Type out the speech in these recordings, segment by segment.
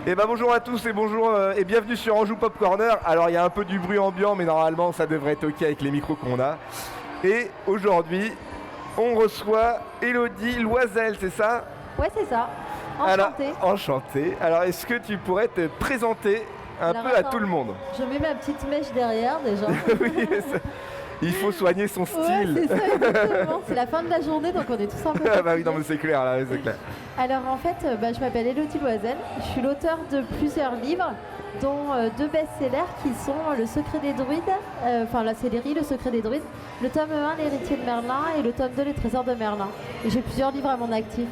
Et bonjour à tous et bonjour et bienvenue sur Anjou Pop Corner. Alors il y a un peu du bruit ambiant mais normalement ça devrait être ok avec les micros qu'on a. Et aujourd'hui on reçoit Élodie Loisel, c'est ça? Ouais, c'est ça. Enchantée. Alors, enchantée. Alors est-ce que tu pourrais te présenter un peu Attends, à tout le monde? Je mets ma petite mèche derrière déjà. Oui, il faut soigner son Ouais, style. c'est ça, exactement. C'est la fin de la journée donc on est tous un peu Ah bah oui, fatigués. non mais c'est clair là, c'est clair. Alors en fait, je m'appelle Élodie Loisel. Je suis l'auteur de plusieurs livres, dont deux best-sellers qui sont Le Secret des Druides, enfin la série Le Secret des Druides, le tome 1, L'Héritier de Merlin, et le tome 2, Les Trésors de Merlin. Et j'ai plusieurs livres à mon actif.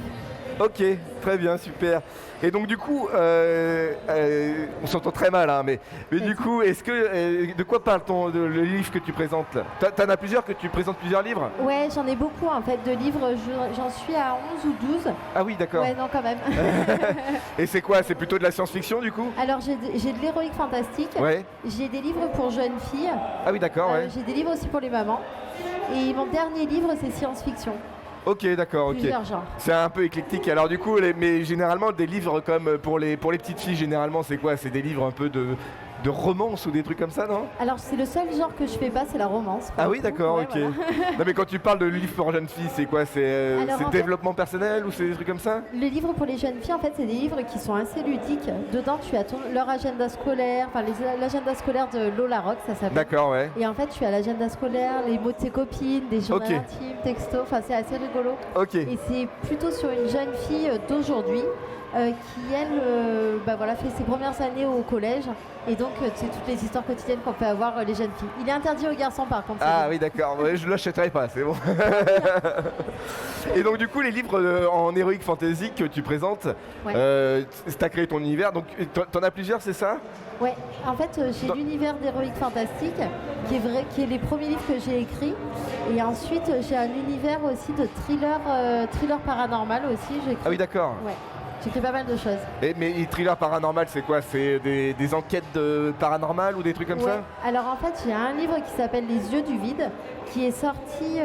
Ok, très bien, super. Et donc du coup, on s'entend très mal, hein, mais du coup, est-ce que de quoi parle le livre que tu présentes là? T'en as plusieurs, que tu présentes plusieurs livres? Ouais, j'en ai beaucoup en fait de livres. J'en suis à 11 ou 12. Ah oui, d'accord. Ouais, non, quand même. Et c'est quoi? C'est plutôt de la science-fiction du coup? Alors j'ai de l'héroïque fantastique. Ouais. J'ai des livres pour jeunes filles. Ah oui, d'accord, ouais. J'ai des livres aussi pour les mamans. Et mon dernier livre, c'est science-fiction. Ok, d'accord, ok. Plusieurs genres. C'est un peu éclectique. Alors du coup, mais généralement des livres comme pour les petites filles, généralement c'est quoi? C'est des livres un peu de romance ou des trucs comme ça, non? Alors c'est le seul genre que je fais pas, c'est la romance. Ah oui, d'accord, Ouais, ok. voilà. Non mais quand tu parles de livres pour jeunes filles, c'est quoi? C'est Alors, en fait- développement personnel ou c'est des trucs comme ça? Les livres pour les jeunes filles, en fait, c'est des livres qui sont assez ludiques. Dedans, tu as leur agenda scolaire, enfin l'agenda scolaire de Lola Rock, ça s'appelle. D'accord, ouais. Et en fait, tu as l'agenda scolaire, les mots de tes copines, des journaux Ok. intimes, textos, enfin c'est assez rigolo. Ok. Et c'est plutôt sur une jeune fille d'aujourd'hui qui, elle, voilà, fait ses premières années au collège. Et donc, c'est toutes les histoires quotidiennes qu'on peut avoir les jeunes filles. Il est interdit aux garçons, par contre. Ah oui, d'accord, ouais, je l'achèterai pas, c'est bon. Et donc du coup, les livres en heroic fantasy que tu présentes, Ouais. t'as créé ton univers, donc t'en as plusieurs, c'est ça? Ouais, en fait, j'ai Dans- l'univers d'Héroïque Fantastique, qui est les premiers livres que j'ai écrits. Et ensuite, j'ai un univers aussi de thriller paranormal aussi. Ah oui, d'accord. Ouais, j'écris pas mal de choses. Mais thriller paranormal, c'est quoi? C'est des enquêtes paranormales ou des trucs comme Ouais. ça? Alors en fait, j'ai un livre qui s'appelle Les Yeux du Vide, qui est sorti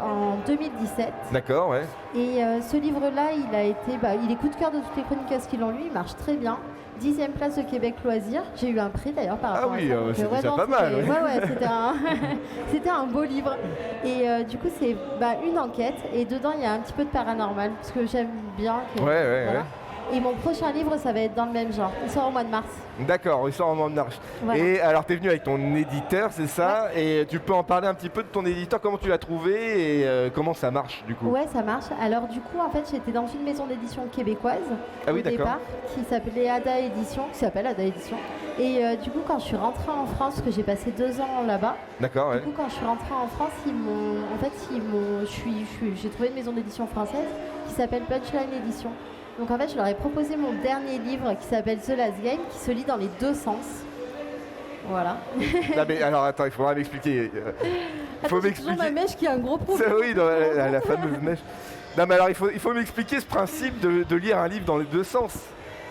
en 2017. D'accord, ouais. Et ce livre-là, il est coup de cœur de toutes les chroniqueuses qui l'ont lu, il marche très bien. 10e place de Québec Loisirs. J'ai eu un prix d'ailleurs par rapport Ah oui, à ça. Donc, c'est déjà pas mal. Ouais, ouais, c'était un beau livre. Et du coup, c'est une enquête. Et dedans, il y a un petit peu de paranormal, parce que j'aime bien. Ouais. Et mon prochain livre, ça va être dans le même genre. Il sort au mois de mars. D'accord, il sort en marche. Voilà. Et alors, t'es venu avec ton éditeur, c'est ça? Et tu peux en parler un petit peu de ton éditeur, comment tu l'as trouvé et comment ça marche du coup? Ouais, ça marche. Alors du coup, en fait, j'étais dans une maison d'édition québécoise Ah oui, au d'accord. départ, qui s'appelait Ada Édition, qui s'appelle Ada Édition. Et du coup, quand je suis rentrée en France, parce que j'ai passé 2 ans là-bas, D'accord, ouais. du coup, quand je suis rentrée en France, j'ai trouvé une maison d'édition française qui s'appelle Punchline Édition. Donc en fait, je leur ai proposé mon dernier livre qui s'appelle The Last Game, qui se lit dans les deux sens. Voilà. Non, mais alors attends, il faudra m'expliquer. Faut J'ai toujours ma m'expliquer. mèche qui a un gros Ça, problème. oui, dans la fameuse mèche. Non, mais alors il faut m'expliquer ce principe de lire un livre dans les deux sens.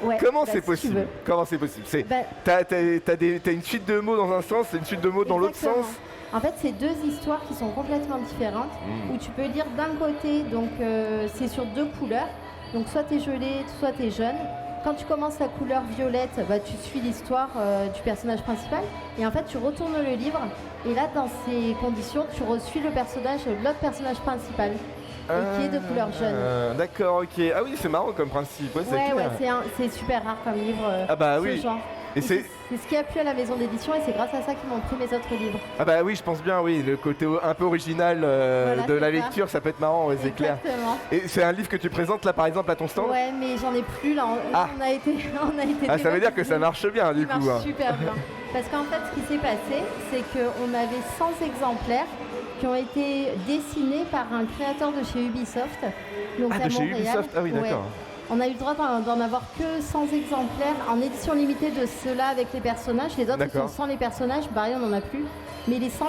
Ouais, Comment bah, c'est si tu possible? veux. Comment c'est possible? Bah, T'as une suite de mots dans un sens et une suite de mots dans l'autre Exactement. sens. En fait, c'est deux histoires qui sont complètement différentes, où tu peux lire d'un côté, donc c'est sur deux couleurs, donc soit t'es gelé, soit t'es jeune. Quand tu commences la couleur violette, tu suis l'histoire du personnage principal, et en fait tu retournes le livre, et là dans ces conditions, tu suis l'autre personnage principal, et qui est de couleur jeune. D'accord, ok. Ah oui, c'est marrant comme principe. Ouais, c'est Ouais, clair. c'est super rare comme livre, Ah bah ce oui. genre. Et c'est C'est ce qui a plu à la maison d'édition, et c'est grâce à ça qu'ils m'ont pris mes autres livres. ah bah oui, je pense bien, oui, le côté un peu original Voilà, de la c'est ça. lecture, ça peut être marrant, ouais, c'est clair. Exactement. Et c'est un livre que tu présentes là, par exemple, à ton stand? Ouais, mais j'en ai plus là. Ah. On a été Ah, ça veut dire que ça marche bien, du Il coup. marche hein. super bien. Parce qu'en fait, ce qui s'est passé, c'est qu'on avait 100 exemplaires qui ont été dessinés par un créateur de chez Ubisoft. Donc Ah, à de chez Montréal. Ubisoft? Ah oui, Ouais. d'accord. On a eu le droit d'en avoir que 100 exemplaires en édition limitée de ceux-là avec les personnages. Les autres, ils D'accord. sont sans les personnages. Pareil, on n'en a plus. Mais les 100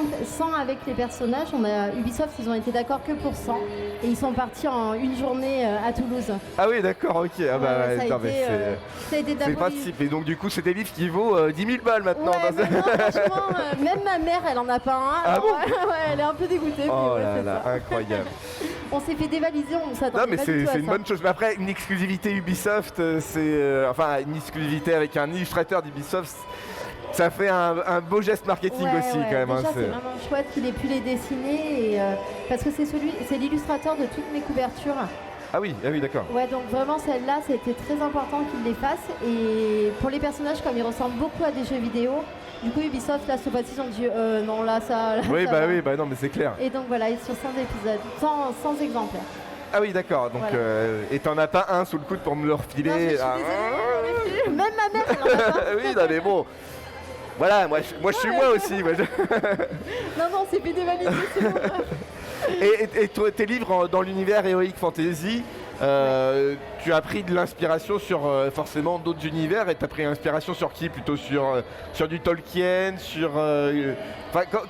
avec les personnages, Ubisoft, ils ont été d'accord que pour 100. Et ils sont partis en une journée à Toulouse. Ah oui, d'accord, ok. Ah bah, Ouais, ouais, ça non, a mais été, ça a été de la c'est le folie. principe. Et donc, du coup, c'est des livres qui vaut 10 000 balles maintenant. Ouais, mais non, franchement, même ma mère, elle en a pas un. Ah alors, bon ouais, elle est un peu dégoûtée. mais Oh ouais, là c'est là, ça. incroyable. On s'est fait dévaliser, on Non s'attendait mais pas du tout à c'est une ça. bonne chose. Mais après, une exclusivité Ubisoft, enfin une exclusivité avec un illustrateur d'Ubisoft, ça fait un beau geste marketing Ouais, aussi ouais. quand même. Déjà, hein, c'est vraiment chouette qu'il ait pu les dessiner et, parce que c'est l'illustrateur de toutes mes couvertures. Ah oui, d'accord. Ouais, donc vraiment celle-là, c'était très important qu'il les fasse. Et pour les personnages, comme ils ressemblent beaucoup à des jeux vidéo, du coup Ubisoft, là, cette fois-ci, ils ont dit non, là, ça. Là, Oui, ça bah va. oui, bah non, mais c'est clair. Et donc voilà, il est sur 100 épisodes, 100 exemplaires. Ah oui, d'accord. Donc, Voilà. et t'en as pas un sous le coude pour me le refiler. Non, je suis Ah, désolée, j'en ai plus. Même ma mère, elle en a pas. oui, non mais bon. Voilà, moi je suis moi aussi. Non, c'est plus dévalisé, c'est bon. Et tes livres dans l'univers Heroic Fantasy, tu as pris de l'inspiration sur forcément d'autres univers et tu as pris inspiration sur qui? Plutôt sur du Tolkien,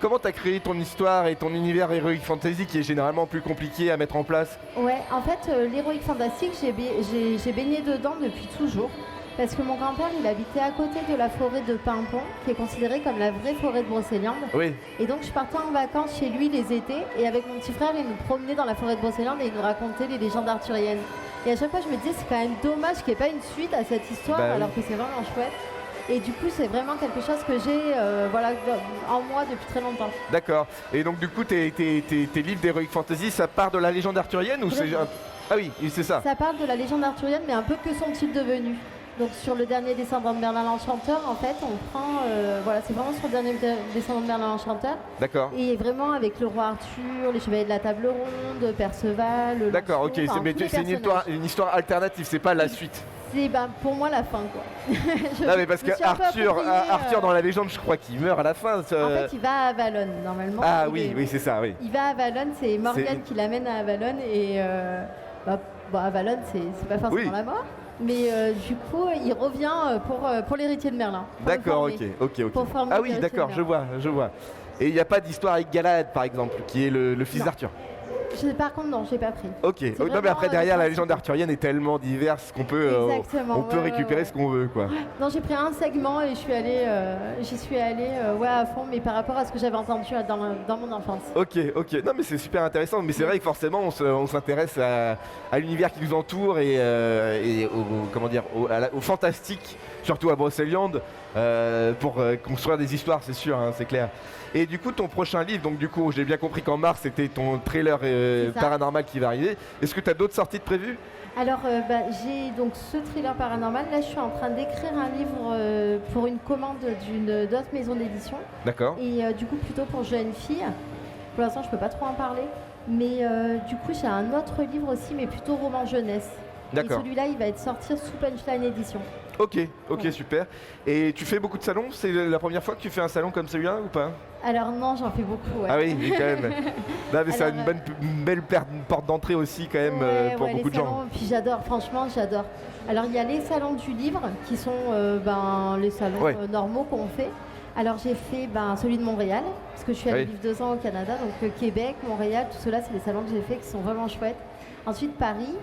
comment tu as créé ton histoire et ton univers Heroic Fantasy qui est généralement plus compliqué à mettre en place? Ouais, en fait, l'Heroic Fantastic, j'ai baigné dedans depuis toujours. Parce que mon grand-père, il habitait à côté de la forêt de Pimpon, qui est considérée comme la vraie forêt de Brocéliande. Oui. Et donc, je partais en vacances chez lui les étés, et avec mon petit frère, il nous promenait dans la forêt de Brocéliande et il nous racontait les légendes arthuriennes. Et à chaque fois, je me disais, c'est quand même dommage qu'il n'y ait pas une suite à cette histoire, Bah oui. alors que c'est vraiment chouette. Et du coup, c'est vraiment quelque chose que j'ai en moi depuis très longtemps. D'accord. Et donc du coup, tes livres d'Heroic Fantasy, ça part de la légende arthurienne ou c'est... Ah oui, c'est ça. Ça parle de la légende arthurienne, mais un peu que sont-ils devenus? Donc sur le dernier descendant de Merlin l'Enchanteur, en fait, on prend... c'est vraiment sur le dernier descendant de Merlin l'Enchanteur. D'accord. Et vraiment avec le roi Arthur, les chevaliers de la table ronde, Perceval... D'accord, ok. Lancelot, enfin, tous les C'est personnages. une histoire alternative, c'est pas la suite. C'est pour moi la fin, quoi. Non mais parce que Arthur dans la légende, je crois qu'il meurt à la fin. En fait, il va à Avalon, normalement. Ah oui, c'est ça, oui. Il va à Avalon, c'est Morgane qui l'amène à Avalon. Et Avalon, c'est pas forcément la mort. Mais du coup, il revient pour l'héritier de Merlin. D'accord, ok. Pour former Ah oui, l'héritier d'accord, de je vois. Et il n'y a pas d'histoire avec Galahad, par exemple, qui est le fils Non. d'Arthur. Par contre, non, j'ai pas pris. Ok, non, mais vraiment, après derrière la principe. légende arthurienne est tellement diverse qu'on peut, Exactement, on peut récupérer ce qu'on veut, quoi. Non, j'ai pris un segment et j'y suis allée à fond, mais par rapport à ce que j'avais entendu dans mon enfance. Ok. Non mais c'est super intéressant, mais c'est vrai que forcément on s'intéresse à l'univers qui nous entoure et au fantastique, surtout à Brocéliande, pour construire des histoires, c'est sûr, hein, c'est clair. Et du coup ton prochain livre, donc du coup j'ai bien compris qu'en mars c'était ton trailer ça. paranormal qui va arriver. Est-ce que tu as d'autres sorties de prévues? Alors, j'ai donc ce thriller paranormal. Là, je suis en train d'écrire un livre pour une commande d'autres maisons d'édition. D'accord. Et du coup, plutôt pour jeunes filles. Pour l'instant, je peux pas trop en parler. Mais du coup, j'ai un autre livre aussi, mais plutôt roman jeunesse. D'accord. Et celui-là, il va être sorti sous Punchline Édition. Ok, Ouais. super. Et tu fais beaucoup de salons? C'est la première fois que tu fais un salon comme celui-là ou pas? Alors non, j'en fais beaucoup. Ouais. Ah oui, quand même. Non, mais c'est Alors, une belle porte d'entrée aussi quand même pour beaucoup les de gens. salons, puis j'adore, franchement, j'adore. Alors, il y a les salons du livre qui sont les salons normaux qu'on fait. Alors, j'ai fait celui de Montréal, parce que je suis allée vivre 2 ans au Canada, donc Québec, Montréal, tout cela, c'est les salons que j'ai fait qui sont vraiment chouettes. Ensuite, Paris,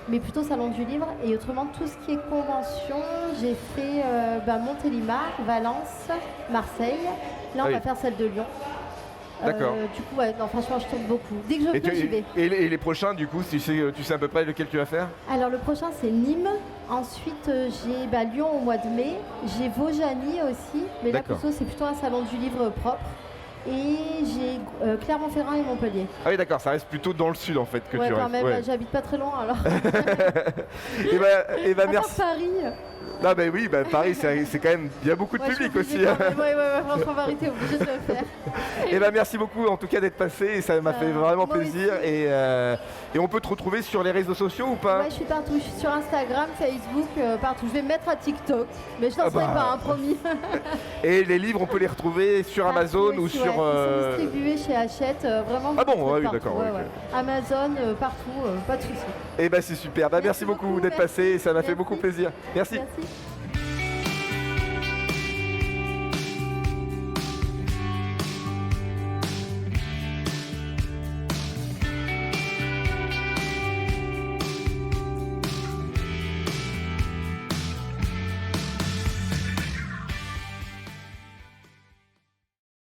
mais plutôt salon du livre. Et autrement, tout ce qui est convention, j'ai fait Montélimar, Valence, Marseille. Là, on va faire celle de Lyon. D'accord. Du coup, non, franchement, je tourne beaucoup. Dès que je peux, j'y vais. Et les prochains, du coup, tu sais à peu près lequel tu vas faire? Alors, le prochain, c'est Nîmes. Ensuite, j'ai Lyon au mois de mai. J'ai Vaujany aussi. Mais là, plutôt, c'est plutôt un salon du livre propre. Et j'ai Clermont-Ferrand et Montpellier. Ah oui, d'accord, ça reste plutôt dans le sud en fait que tu restes. Quand même, j'habite pas très loin alors. Et bah merci. Paris. Non, bah oui, Paris, c'est quand même. Il y a beaucoup de public aussi. Ouais, franchement, Paris, t'es obligé de le faire. Et bah merci beaucoup en tout cas d'être passé et ça m'a fait vraiment plaisir. Et on peut te retrouver sur les réseaux sociaux ou pas? Ouais, je suis partout. Je suis sur Instagram, Facebook, partout. Je vais me mettre à TikTok, mais je n'en serai pas, promis. Et les livres, on peut les retrouver sur Amazon ou sur. Ils sont distribués chez Hachette, vraiment. Ah bon, oui, d'accord. Amazon, partout, pas de soucis. Et bah c'est super. Merci beaucoup d'être passé et ça m'a fait beaucoup plaisir. Merci.